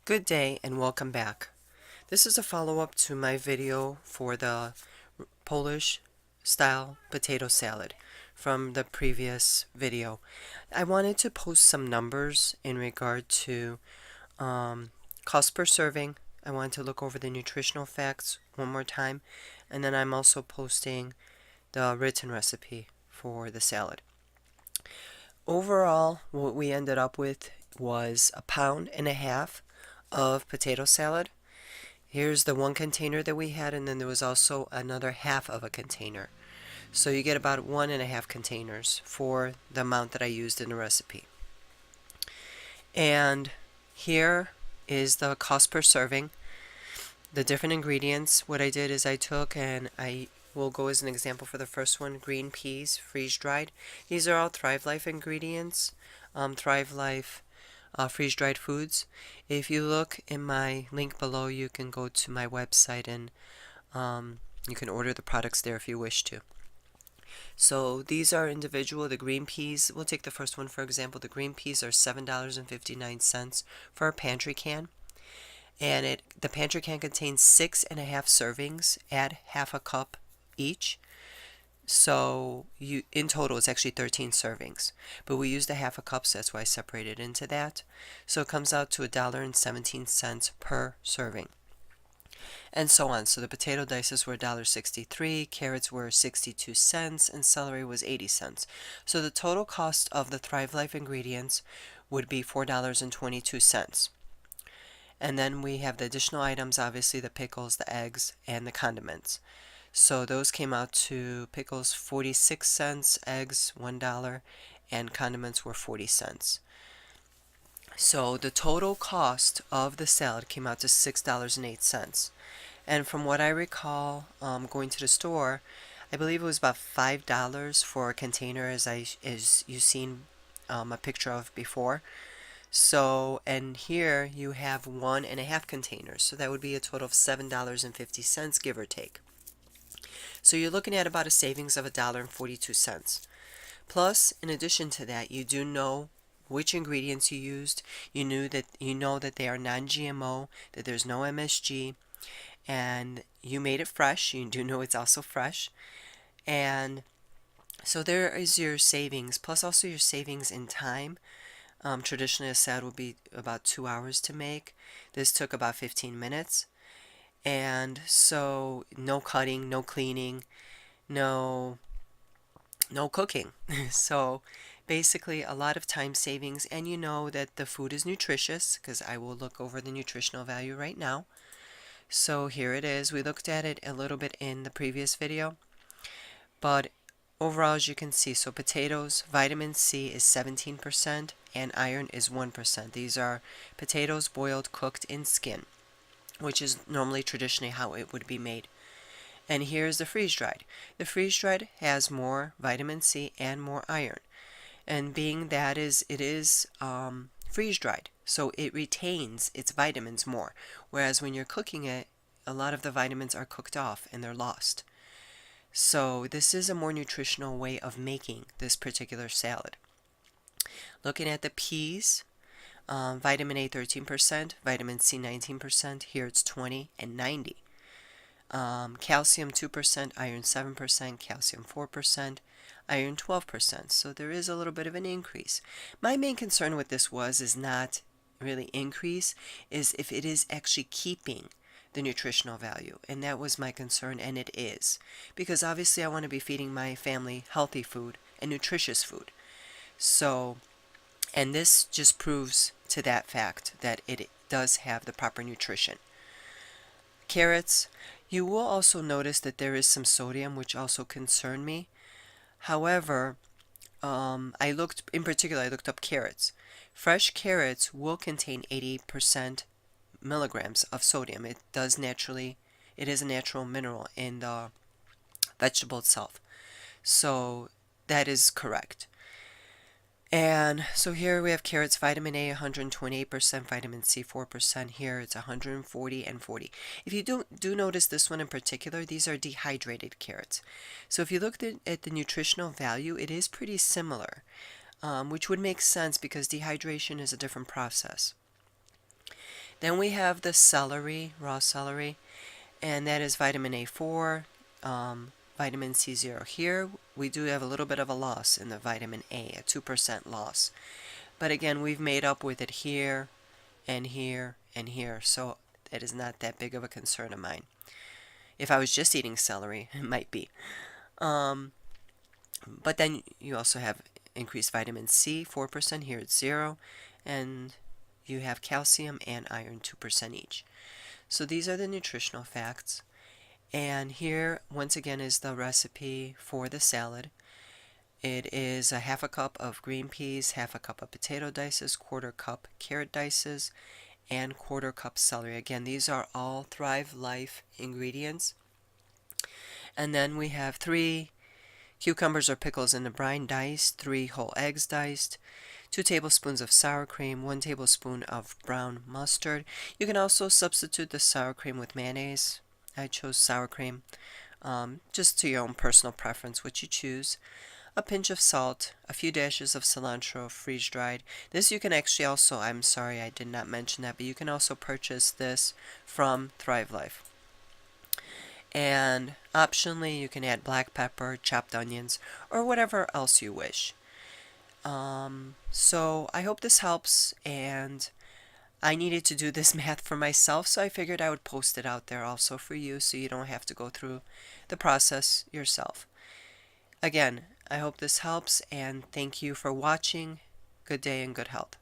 Good day and welcome back. This is a follow-up to my video for the Polish style potato salad from the previous video. I wanted to post some numbers in regard to cost per serving. I wanted to look over the nutritional facts one more time, and then I'm also posting the written recipe for the salad. Overall, what we ended up with was 1.5 pounds of potato salad. Here's the one container that we had, and then there was also another half of a container. So you get about 1.5 containers for the amount that I used in the recipe. And here is the cost per serving. The different ingredients, what I did is I took, and I will go as an example for the first one, green peas, freeze-dried. These are all Thrive Life ingredients. Thrive Life freeze-dried foods. If you look in my link below, you can go to my website and you can order the products there if you wish to. So these are individual. The green peas, we'll take the first one for example. The green peas are $7.59 for a pantry can. And the pantry can contains 6.5 servings. Add half a cup each. So in total it's actually 13 servings, but we used a half a cup, so that's why I separated into that. So it comes out to $1.17 per serving, and so on. So the potato dices were $1.63, carrots were 62 cents, and celery was 80 cents. So the total cost of the Thrive Life ingredients would be $4.22. And then we have the additional items, obviously the pickles, the eggs, and the condiments. So those came out to pickles 46 cents, eggs $1, and condiments were 40 cents. So the total cost of the salad came out to $6.08. And from what I recall, going to the store, I believe it was about $5 for a container, as you've seen a picture of before. So, and here you have 1.5 containers, so that would be a total of $7.50, give or take. So you're looking at about a savings of $1.42. Plus, in addition to that, you do know which ingredients you used. You know that they are non-GMO, that there's no MSG, and you made it fresh. You do know it's also fresh. And so there is your savings, plus also your savings in time. Traditionally, a salad would be about 2 hours to make. This took about 15 minutes. And so no cutting, no cleaning, no cooking. So basically a lot of time savings, and you know that the food is nutritious because I will look over the nutritional value right now. So here it is. We looked at it a little bit in the previous video, but overall, as you can see, so potatoes, vitamin C is 17% and iron is 1%. These are potatoes boiled, cooked in skin, which is normally traditionally how it would be made. And here's the freeze-dried. The freeze-dried has more vitamin C and more iron. And being that it is freeze-dried, so it retains its vitamins more. Whereas when you're cooking it, a lot of the vitamins are cooked off and they're lost. So this is a more nutritional way of making this particular salad. Looking at the peas, vitamin A 13%, vitamin C 19%, here it's 20 and 90. Calcium 2%, iron 7%, calcium 4%, iron 12%. So there is a little bit of an increase. My main concern with this is not really increase, is if it is actually keeping the nutritional value. And that was my concern, and it is. Because obviously I want to be feeding my family healthy food and nutritious food. So, and this just proves to that fact that it does have the proper nutrition. Carrots, you will also notice that there is some sodium, which also concerned me. However, I looked up carrots. Fresh carrots will contain 80% milligrams of sodium. It is a natural mineral in the vegetable itself. So that is correct. And so here we have carrots, vitamin A 128%, vitamin C 4%. Here it's 140 and 40. If you do notice this one in particular, these are dehydrated carrots. So if you look at the nutritional value, it is pretty similar, which would make sense because dehydration is a different process. Then we have the celery, raw celery, and that is vitamin A4, vitamin C0. Here we do have a little bit of a loss in the vitamin A, a 2% loss. But again, we've made up with it here and here and here, so it is not that big of a concern of mine. If I was just eating celery, it might be. But then you also have increased vitamin C, 4%, here it's 0, and you have calcium and iron, 2% each. So these are the nutritional facts. And here, once again, is the recipe for the salad. It is a half a cup of green peas, half a cup of potato dices, quarter cup carrot dices, and quarter cup celery. Again, these are all Thrive Life ingredients. And then we have 3 cucumbers or pickles in the brine diced, 3 whole eggs diced, 2 tablespoons of sour cream, 1 tablespoon of brown mustard. You can also substitute the sour cream with mayonnaise. I chose sour cream, just to your own personal preference, what you choose. A pinch of salt, a few dashes of cilantro, freeze-dried. This you can actually also, I'm sorry I did not mention that, but you can also purchase this from Thrive Life. And optionally, you can add black pepper, chopped onions, or whatever else you wish. So I hope this helps, and I needed to do this math for myself, so I figured I would post it out there also for you so you don't have to go through the process yourself. Again, I hope this helps, and thank you for watching. Good day and good health.